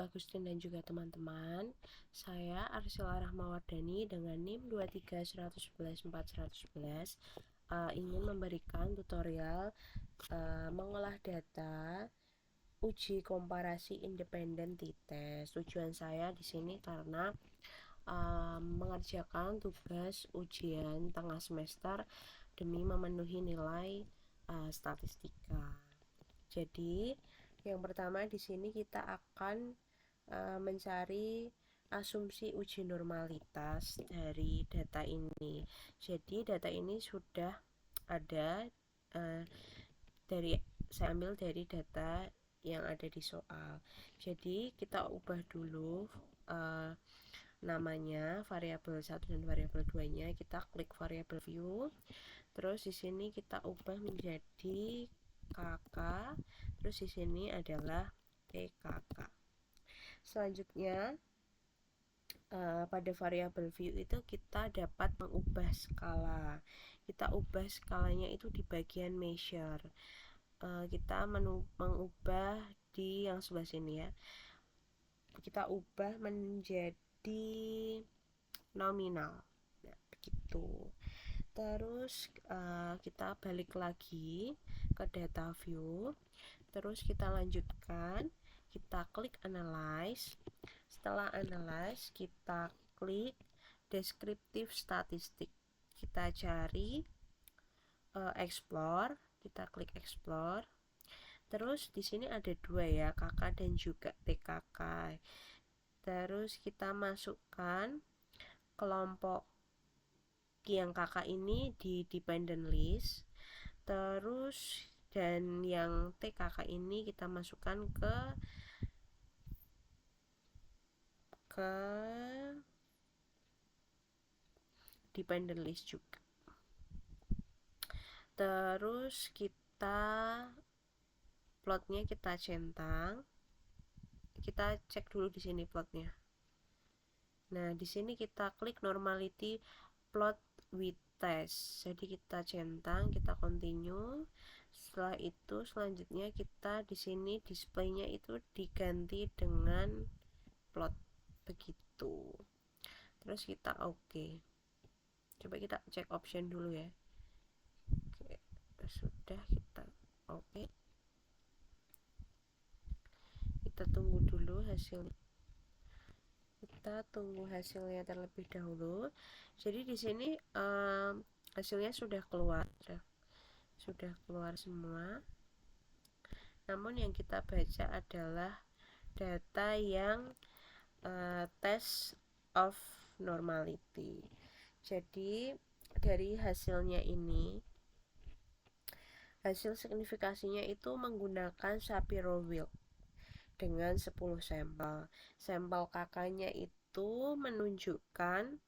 Agustin dan juga teman-teman. Saya Arsila Rahmawardani dengan NIM 2311411 ingin memberikan tutorial mengolah data uji komparasi independen t-test. Tujuan saya di sini karena mengerjakan tugas ujian tengah semester demi memenuhi nilai statistika. Jadi yang pertama di sini kita akan mencari asumsi uji normalitas dari data ini. Jadi data ini sudah ada saya ambil dari data yang ada di soal. Jadi kita ubah dulu namanya variabel 1 dan variabel 2-nya. Kita klik variabel view. Terus di sini kita ubah menjadi KK, terus di sini adalah TKK. Selanjutnya pada variabel view itu kita dapat mengubah skala. Kita ubah skalanya itu di bagian measure. Kita mengubah di yang sebelah sini ya. Kita ubah menjadi nominal. Nah, begitu. Terus kita balik lagi ke data view, terus kita lanjutkan, kita klik analyze. Setelah analyze kita klik descriptive statistik, kita cari explore, kita klik explore. Terus di sini ada dua ya, KK dan juga TKK. Terus kita masukkan kelompok yang KK ini di dependent list. Terus dan yang TKK ini kita masukkan ke dependent list juga. Terus kita plotnya kita centang. Kita cek dulu di sini plotnya. Nah, di sini kita klik normality plot with test. Jadi kita centang, kita continue. Setelah itu selanjutnya kita di sini displaynya itu diganti dengan plot begitu. Terus kita oke. Coba kita cek option dulu ya. Oke, sudah kita oke. Kita tunggu dulu hasilnya. Kita tunggu hasilnya terlebih dahulu. Jadi di sini hasilnya sudah keluar semua. Namun yang kita baca adalah data yang test of normality. Jadi dari hasilnya ini, hasil signifikasinya itu menggunakan Shapiro-Wilk dengan 10 sampel. Sampel kakaknya itu menunjukkan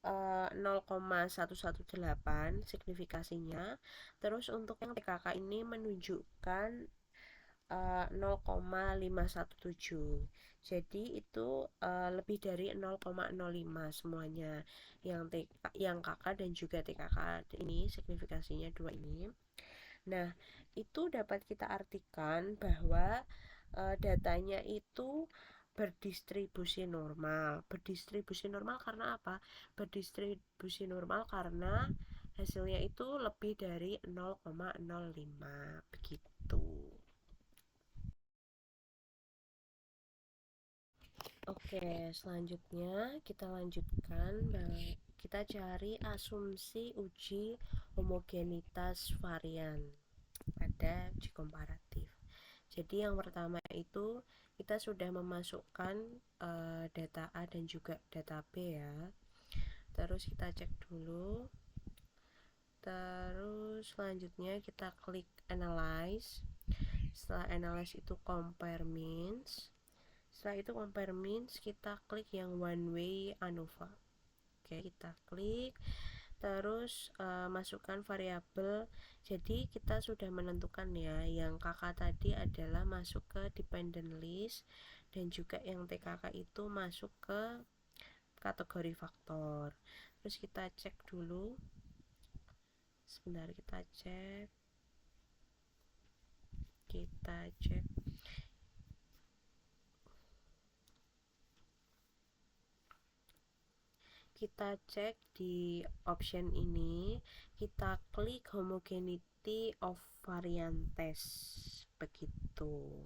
0,118 signifikasinya. Terus untuk yang TKK ini menunjukkan 0,517. Jadi itu lebih dari 0,05 semuanya. Yang KK dan juga TKK ini signifikasinya dua ini. Nah, itu dapat kita artikan bahwa datanya itu berdistribusi normal. Berdistribusi normal karena apa? Berdistribusi normal karena hasilnya itu lebih dari 0,05 begitu. Oke, selanjutnya kita lanjutkan. Kita cari asumsi uji homogenitas varian pada uji komparatif. Jadi yang pertama itu kita sudah memasukkan data A dan juga data B ya. Terus kita cek dulu. Terus selanjutnya kita klik analyze. Setelah analyze itu compare means. Setelah itu compare means kita klik yang one way ANOVA. Oke, kita klik. Terus masukkan variabel. Jadi kita sudah menentukan ya, yang KK tadi adalah masuk ke dependent list dan juga yang TKK itu masuk ke kategori faktor. Terus kita cek dulu. Sebentar, kita cek. kita cek di option ini, kita klik homogeneity of variant test begitu.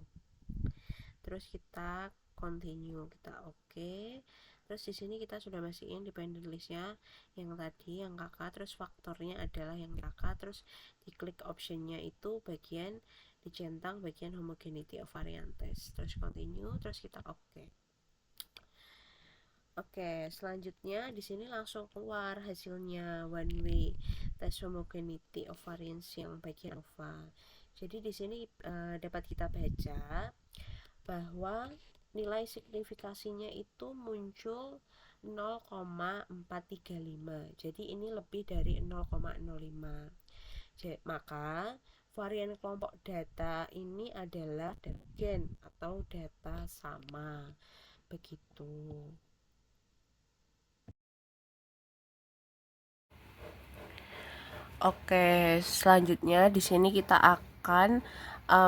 Terus kita continue, kita oke. Terus di sini kita sudah masukin dependent listnya yang tadi yang kakak, terus faktornya adalah yang kakak, terus diklik optionnya itu bagian dicentang bagian homogeneity of variant test, terus continue, terus kita oke. Oke, selanjutnya di sini langsung keluar hasilnya one way test homogeneity of variance yang bagian ANOVA. Jadi di sini dapat kita baca bahwa nilai signifikasinya itu muncul 0,435. Jadi ini lebih dari 0,05. Maka varian kelompok data ini adalah gen atau data sama. Begitu. Oke, selanjutnya di sini kita akan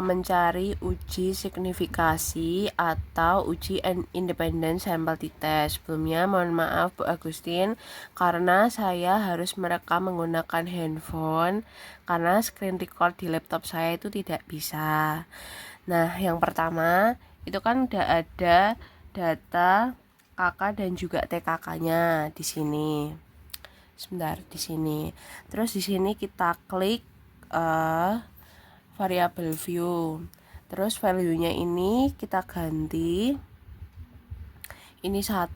mencari uji signifikasi atau uji independent sample t-test. Sebelumnya mohon maaf Bu Agustin karena saya harus merekam menggunakan handphone karena screen record di laptop saya itu tidak bisa. Nah, yang pertama itu kan udah ada data KK dan juga TKK-nya di sini. Sebentar di sini. Terus di sini kita klik variable view. Terus value-nya ini kita ganti. Ini 1,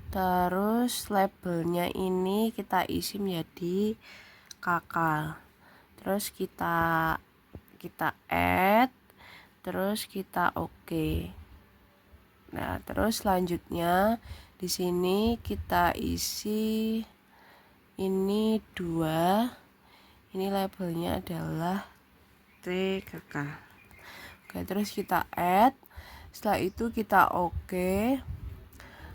terus labelnya ini kita isi menjadi KK. Terus kita add, terus kita oke. Nah, terus selanjutnya di sini kita isi ini 2, ini labelnya adalah TKK. Oke, terus kita add, setelah itu kita oke.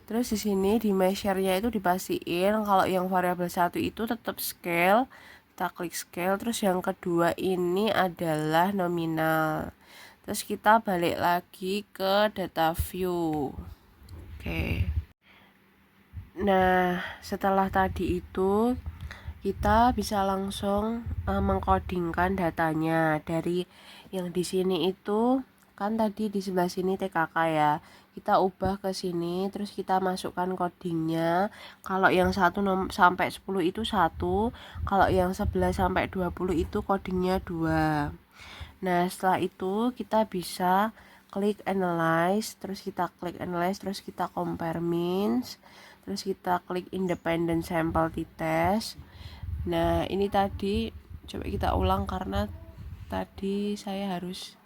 Terus di sini di measure-nya itu dipastiin kalau yang variabel 1 itu tetap scale, kita klik scale. Terus yang kedua ini adalah nominal. Terus kita balik lagi ke data view. Oke. Nah, setelah tadi itu kita bisa langsung mengcodingkan datanya dari yang di sini itu kan tadi di sebelah sini TKK ya. Kita ubah ke sini terus kita masukkan codingnya. Kalau yang 1 sampai 10 itu 1, kalau yang 11 sampai 20 itu codingnya 2. Nah, setelah itu kita bisa klik analyze, terus kita klik analyze, terus kita compare means, terus kita klik independent sample t-test. Nah, ini tadi coba kita ulang karena tadi saya harus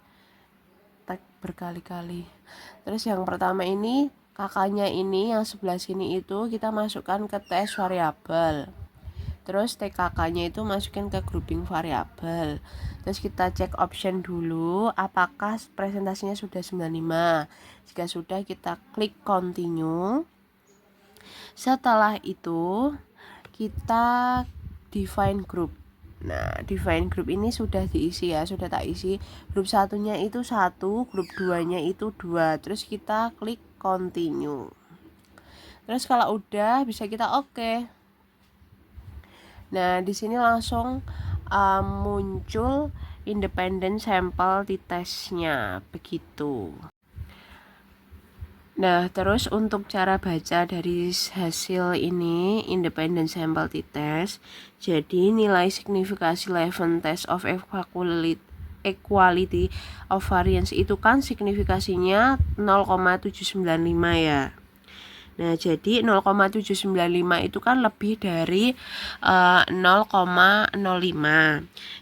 tag berkali-kali. Terus yang pertama ini kakaknya ini yang sebelah sini itu kita masukkan ke test variabel. Terus TKK-nya itu masukin ke grouping variabel. Terus kita cek option dulu apakah presentasinya sudah 95. Jika sudah kita klik continue. Setelah itu kita define group. Nah, define group ini sudah diisi ya, sudah tak isi. Grup satunya itu 1, grup 2-nya itu 2. Terus kita klik continue. Terus kalau udah bisa kita oke. Nah, di sini langsung muncul independent sample t-testnya begitu. Nah, terus untuk cara baca dari hasil ini independent sample t-test, jadi nilai signifikasi Levene test of equality of variance itu kan signifikasinya 0,795 ya. Nah, jadi 0,795 itu kan lebih dari 0,05.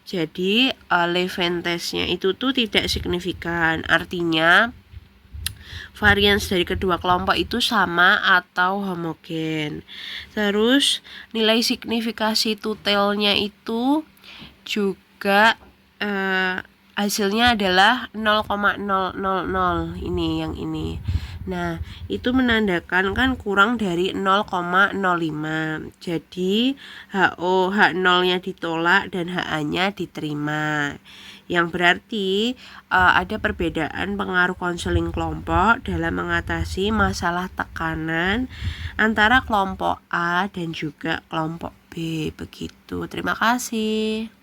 Jadi Levene testnya itu tuh tidak signifikan. Artinya varians dari kedua kelompok itu sama atau homogen. Terus nilai signifikasi totalnya itu juga hasilnya adalah 0,000 ini yang ini. Nah, itu menandakan kan kurang dari 0,05. Jadi H0-nya ditolak dan HA-nya diterima. yang berarti ada perbedaan pengaruh konseling kelompok dalam mengatasi masalah tekanan antara kelompok A dan juga kelompok B. Begitu. Terima kasih.